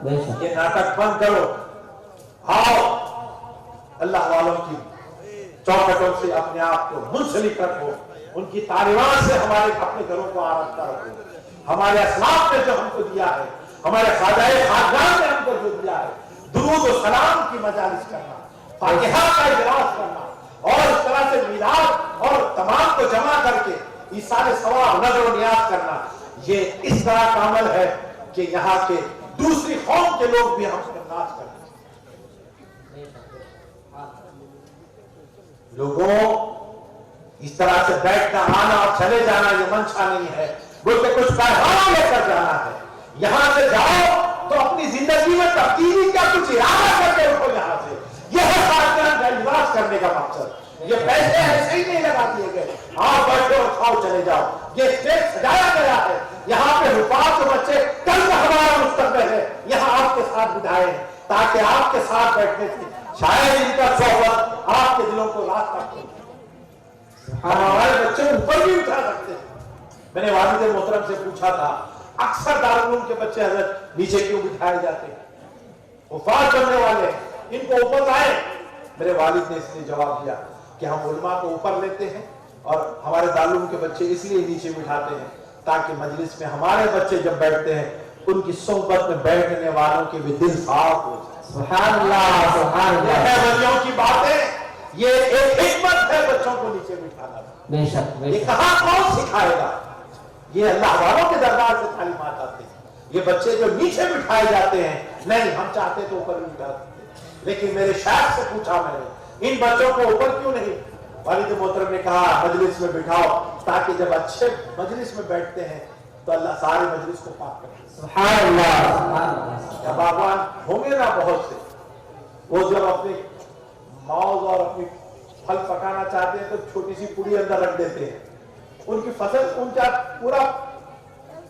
یہ ناٹک بند کرو، آؤ اللہ والوں کی چوکھٹوں سے اپنے آپ کو منسلک رکھو، ان کی تعلیمات سے ہمارے اپنے گھروں کو آراستہ رکھو، ہمارے اسلاف نے جو ہم کو دیا ہے، ہمارے خواجہ خاندان نے ہم کو جو دیا ہے، درود و سلام کی مجالس کرنا، فاتحہ کا اجلاس کرنا، اور اس طرح سے میلاد اور تمام کو جمع کر کے ایصال ثواب نظر و نیاز کرنا، یہ اس طرح کا عمل ہے کہ یہاں کے دوسری قوم کے لوگ بھی ہم سے ناز کرتے ہیں۔ لوگوں اس طرح سے بیٹھنا آنا اور چلے جانا یہ منشا نہیں ہے، بلکہ کچھ پیغام لے کر جانا ہے۔ یہاں سے جاؤ تو اپنی زندگی میں تبدیلی کا کچھ ارادہ کر کے اٹھو یہاں سے، یہ ہے خاطران کا اجلاس کرنے کا مقصد۔ یہ پیسے ایسے ہی نہیں لگا دیے گئے، آؤ بیٹھو اور کھاؤ چلے جاؤ۔ یہ اسٹیج سجایا گیا ہے، یہاں پہ حفاظ و بچے کل کا ہمارا مستقبل ہے، یہاں آپ کے ساتھ بٹھائے ہیں تاکہ آپ کے ساتھ بیٹھنے سے شاید ان کا صحبت آپ کے دلوں کو راست رکھے، ہمارے بچے اوپر بھی اٹھا سکتے ہیں۔ میں نے والد محترم سے پوچھا تھا اکثر دارالعلوم کے بچے حضرت نیچے کیوں بٹھائے جاتے ہیں، حفاظ کرنے والے ان کو اوپر لائیں۔ میرے والد نے اس لیے جواب دیا کہ ہم علماء کو اوپر لیتے ہیں اور ہمارے دارالعلوم کے بچے اس لیے نیچے بٹھاتے ہیں تاکہ مجلس میں ہمارے بچے جب بیٹھتے ہیں ان کی صحبت میں بیٹھنے والوں کے بھی دل صاف ہو جائے۔ سبحان اللہ، سبحان اللہ۔ یہ بچوں کی باتیں، یہ ایک حکمت ہے بچوں کو نیچے بٹھانا۔ بے شک یہ کہاں کون سکھائے گا؟ یہ اللہ والوں کے دربار سے تعلیمات آتے ہیں۔ یہ بچے جو نیچے بٹھائے جاتے ہیں، نہیں ہم چاہتے تو اوپر بھی بٹھا سکتے، لیکن میرے شیخ سے پوچھا میں نے ان بچوں کو اوپر کیوں نہیں؟ والد محترم نے کہا مجلس میں بٹھاؤ تاکہ جب اچھے مجلس میں بیٹھتے ہیں تو اللہ سارے مجلس کو پاک کرے۔ سبحان اللہ۔ جب باغبان ہوں گے نا بہت سے، وہ جب اپنے موز اور اپنی پھل پکانا چاہتے ہیں تو چھوٹی سی پوڑی اندر رکھ دیتے ہیں، ان کی فصل ان کا پورا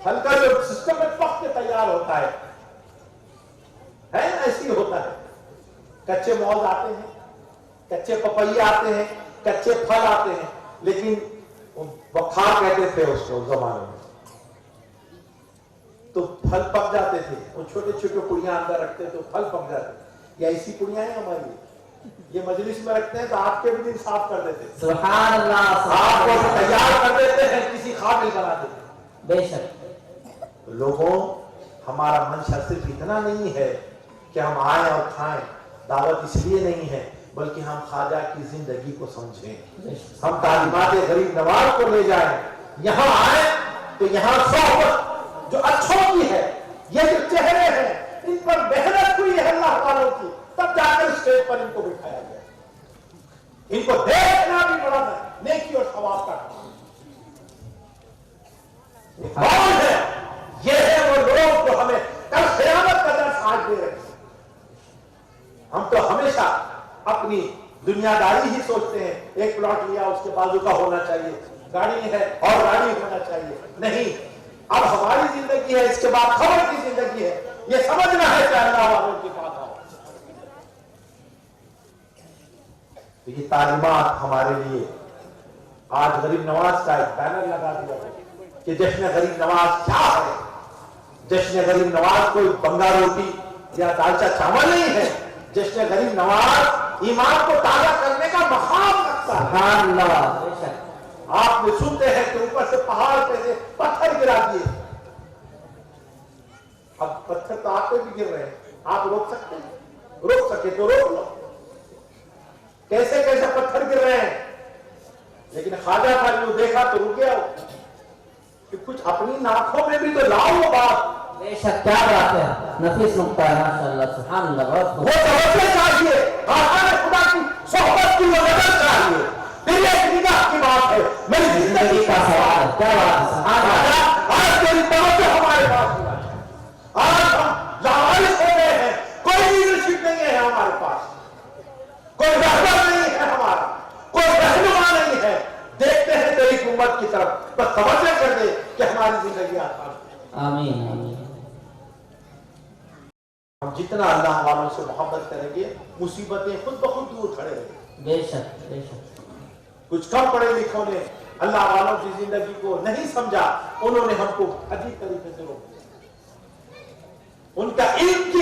پھل کا جو سسٹم میں پک کے تیار ہوتا ہے ایسی ہوتا ہے۔ کچے موز آتے ہیں، کچے پپیے آتے ہیں، کچے پھل آتے ہیں، لیکن بخار کہتے تھے اس کو زمانے میں، تو پھل پک جاتے تھے، وہ چھوٹے چھوٹے پڑیاں اندر رکھتے تو پھل پک جاتے۔ یا ایسی پڑیاں ہیں ہماری، یہ مجلس میں رکھتے ہیں تو آپ کے بھی دن صاف کر دیتے، سبحان اللہ، آپ کو تیار کر دیتے ہیں، کسی قابل بنا دیتے ہیں۔ بے شک لوگوں ہمارا منشا صرف اتنا نہیں ہے کہ ہم آئیں اور کھائیں، دعوت اس لیے نہیں ہے بلکہ ہم خواجہ کی زندگی کو سمجھیں، ہم تعلیمات غریب نواز کو لے جائیں، یہاں آئیں تو یہاں صحبت جو اچھوں کی ہے، یہ جو چہرے ہیں ان پر محنت ہوئی ہے اللہ والوں کی، تب جا کر اسٹیج پر ان کو بٹھایا گیا۔ ان کو دیکھنا بھی بڑا نیکی اور ثواب کا کون ہے؟ یہ ہے وہ لوگ جو ہمیں کل قیامت کا درس آج دے رہے ہیں۔ ہم تو ہمیشہ اپنی دنیا داری ہی سوچتے ہیں، ایک پلاٹ لیا اس کے بازو کا ہونا چاہیے، گاڑی ہے اور گاڑی ہونا چاہیے، نہیں، اب ہماری زندگی ہے، اس کے بعد خبر کی زندگی ہے، یہ سمجھنا ہے کہ اللہ والوں کی بات ہو۔ تو یہ تعلیمات ہمارے لیے آج غریب نواز کا ایک بینر لگا دیا کہ جشن غریب نواز کیا ہے۔ جشن غریب نواز کوئی بنگا روٹی یا دالچا چاول نہیں ہے، جشن غریب نواز ایمان کو تازہ کرنے کا مقام رکھتا ہے۔ سبحان اللہ۔ آپ نے سنتے ہیں کہ اوپر سے پہاڑ پہ سے پتھر گرا دیے، اب پتھر تو آپ پہ بھی گر رہے ہیں، آپ روک سکتے ہیں؟ روک سکے تو روک لو، کیسے کیسے پتھر گر رہے ہیں، لیکن خواجہ کا جو دیکھا تو رک گیا کہ کچھ اپنی ناکھوں میں بھی تو لاؤ وہ بات۔ بے شک کیا بات ہے، نفیس نقطہ ہے، ماشاءاللہ، سبحان اللہ۔ وہ توجہ چاہیے، خاصان خدا کی صحبت کی وہ نظر چاہیے، پھر ایک نگاہ کی بات ہے، میری زندگی کا سوال ہے، کیا بات ہے، سبحان اللہ۔ آج تیری توجہ ہمارے پاس ہوا ہے، آج ہم لاوارث ہو گئے ہیں، کوئی لیڈرشپ نہیں ہے ہمارے پاس، کوئی رہبر نہیں ہے ہمارا، کوئی رہنما نہیں ہے، دیکھتے ہیں تیری حکومت کی طرف، بس توجہ کر دے کہ ہماری زندگی آسان ہے۔ آمین آمین۔ ہم جتنا اللہ والوں سے محبت کریں گے مصیبتیں خود بخود دور کھڑے رہیں گے۔ بے شک بے شک۔ کچھ کم پڑھے لکھوں نے اللہ والوں کی زندگی کو نہیں سمجھا، انہوں نے ہم کو عجیب طریقے سے روک دیا، ان کا علم کی